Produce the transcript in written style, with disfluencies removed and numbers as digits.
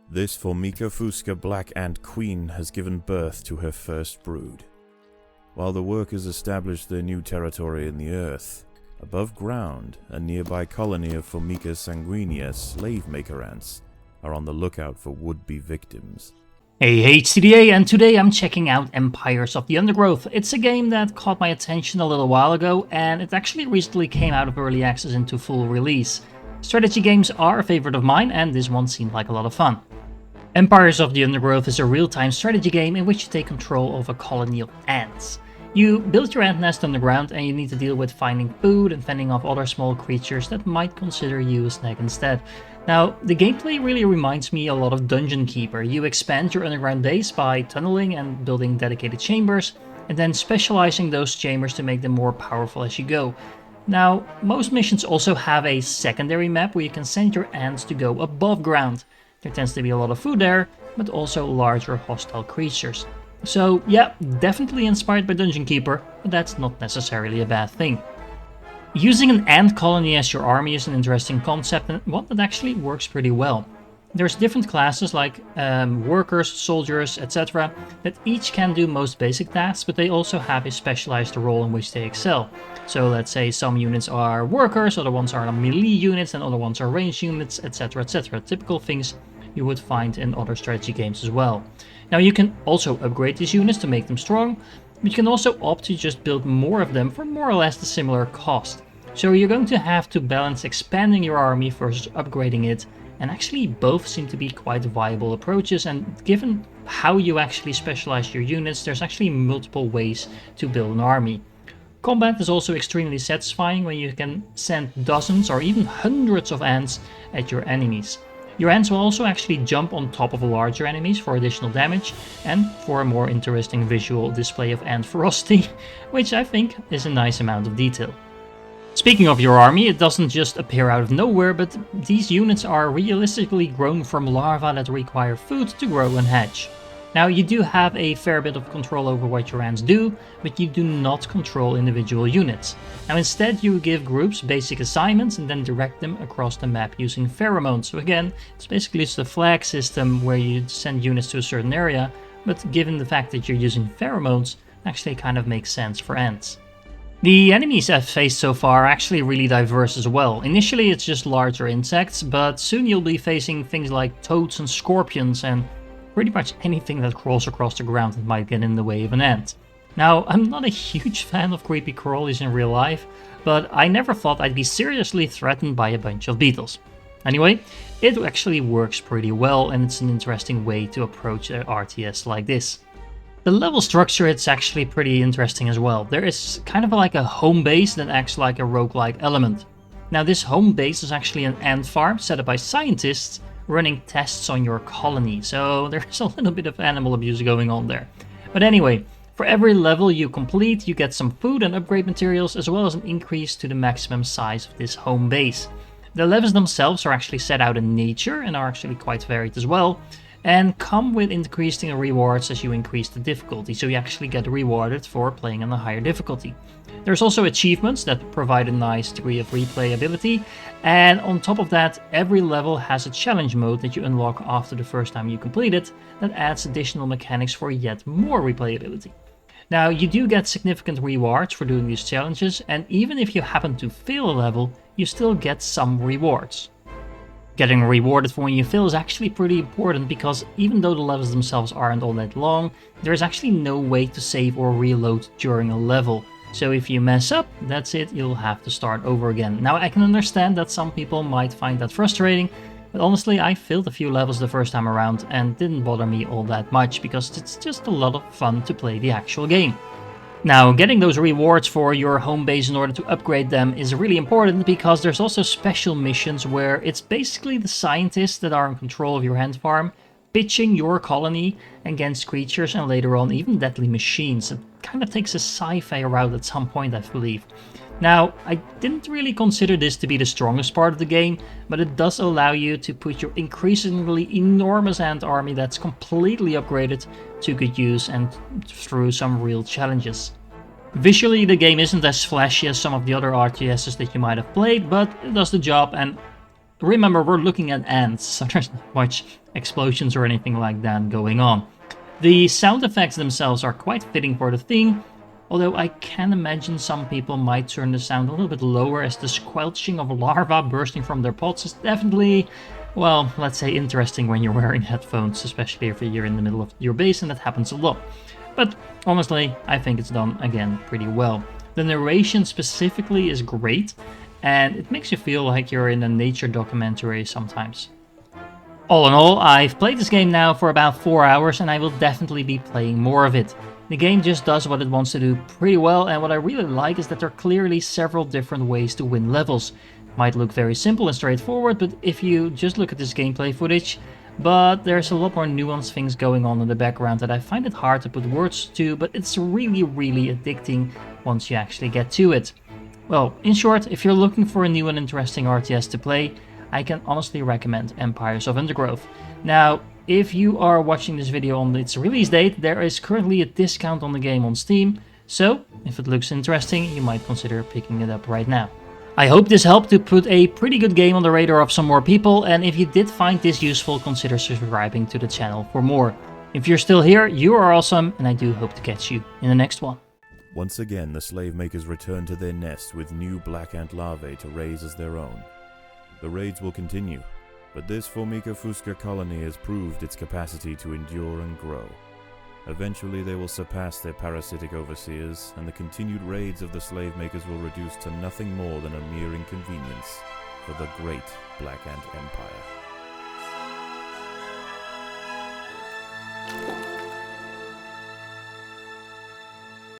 This Formica fusca black ant queen has given birth to her first brood. While the workers establish their new territory in the earth, above ground, a nearby colony of Formica sanguinea slave-maker ants are on the lookout for would-be victims. Hey HCDA, and today I'm checking out Empires of the Undergrowth. It's a game that caught my attention a little while ago, and it actually recently came out of early access into full release. Strategy games are a favorite of mine, and this one seemed like a lot of fun. Empires of the Undergrowth is a real-time strategy game in which you take control of a colony of ants. You build your ant nest underground and you need to deal with finding food and fending off other small creatures that might consider you a snack instead. Now, the gameplay really reminds me a lot of Dungeon Keeper. You expand your underground base by tunneling and building dedicated chambers, and then specializing those chambers to make them more powerful as you go. Now, most missions also have a secondary map where you can send your ants to go above ground. There tends to be a lot of food there, but also larger hostile creatures. So yeah, definitely inspired by Dungeon Keeper, but that's not necessarily a bad thing. Using an ant colony as your army is an interesting concept and one that actually works pretty well. There's different classes like workers, soldiers, etc. that each can do most basic tasks, but they also have a specialized role in which they excel. So let's say some units are workers, other ones are melee units, and other ones are range units, etc, etc. Typical things you would find in other strategy games as well. Now you can also upgrade these units to make them strong, but you can also opt to just build more of them for more or less the similar cost. So you're going to have to balance expanding your army versus upgrading it, and actually both seem to be quite viable approaches, and given how you actually specialize your units, there's actually multiple ways to build an army. Combat is also extremely satisfying when you can send dozens or even hundreds of ants at your enemies. Your ants will also actually jump on top of larger enemies for additional damage and for a more interesting visual display of ant ferocity, which I think is a nice amount of detail. Speaking of your army, it doesn't just appear out of nowhere, but these units are realistically grown from larvae that require food to grow and hatch. Now, you do have a fair bit of control over what your ants do, but you do not control individual units. Now, instead you give groups basic assignments and then direct them across the map using pheromones. So again, it's basically just a flag system where you send units to a certain area, but given the fact that you're using pheromones, it actually kind of makes sense for ants. The enemies I've faced so far are actually really diverse as well. Initially it's just larger insects, but soon you'll be facing things like toads and scorpions and pretty much anything that crawls across the ground that might get in the way of an ant. Now, I'm not a huge fan of creepy crawlies in real life, but I never thought I'd be seriously threatened by a bunch of beetles. Anyway, it actually works pretty well, and it's an interesting way to approach an RTS like this. The level structure, it's actually pretty interesting as well. There is kind of like a home base that acts like a roguelike element. Now, this home base is actually an ant farm set up by scientists running tests on your colony, so there's a little bit of animal abuse going on there. But anyway, for every level you complete, you get some food and upgrade materials, as well as an increase to the maximum size of this home base. The levels themselves are actually set out in nature and are actually quite varied as well, and come with increasing rewards as you increase the difficulty, so you actually get rewarded for playing on a higher difficulty. There's also achievements that provide a nice degree of replayability, and on top of that, every level has a challenge mode that you unlock after the first time you complete it that adds additional mechanics for yet more replayability. Now, you do get significant rewards for doing these challenges, and even if you happen to fail a level, you still get some rewards. Getting rewarded for when you fail is actually pretty important, because even though the levels themselves aren't all that long, there's actually no way to save or reload during a level. So if you mess up, that's it, you'll have to start over again. Now, I can understand that some people might find that frustrating, but honestly I failed a few levels the first time around and it didn't bother me all that much, because it's just a lot of fun to play the actual game. Now, getting those rewards for your home base in order to upgrade them is really important, because there's also special missions where it's basically the scientists that are in control of your ant farm pitching your colony against creatures and later on even deadly machines. It kind of takes a sci-fi route at some point, I believe. Now, I didn't really consider this to be the strongest part of the game, but it does allow you to put your increasingly enormous ant army that's completely upgraded to good use and through some real challenges. Visually, the game isn't as flashy as some of the other RTSs that you might have played, but it does the job, and remember, we're looking at ants, so there's not much explosions or anything like that going on. The sound effects themselves are quite fitting for the theme, although I can imagine some people might turn the sound a little bit lower, as the squelching of larvae bursting from their pods is definitely, well, let's say interesting when you're wearing headphones, especially if you're in the middle of your base, and that happens a lot. But honestly, I think it's done, again, pretty well. The narration specifically is great, and it makes you feel like you're in a nature documentary sometimes. All in all, I've played this game now for about 4 hours, and I will definitely be playing more of it. The game just does what it wants to do pretty well, and what I really like is that there are clearly several different ways to win levels. It might look very simple and straightforward, but if you just look at this gameplay footage, but there's a lot more nuanced things going on in the background that I find it hard to put words to, but it's really addicting once you actually get to it. Well, in short, if you're looking for a new and interesting RTS to play, I can honestly recommend Empires of Undergrowth. Now, if you are watching this video on its release date, there is currently a discount on the game on Steam, so if it looks interesting, you might consider picking it up right now. I hope this helped to put a pretty good game on the radar of some more people, and if you did find this useful, consider subscribing to the channel for more. If you're still here, you are awesome, and I do hope to catch you in the next one. Once again, the slave makers return to their nest with new black ant larvae to raise as their own. The raids will continue, but this Formica fusca colony has proved its capacity to endure and grow. Eventually they will surpass their parasitic overseers, and the continued raids of the slave makers will reduce to nothing more than a mere inconvenience for the great Black Ant Empire.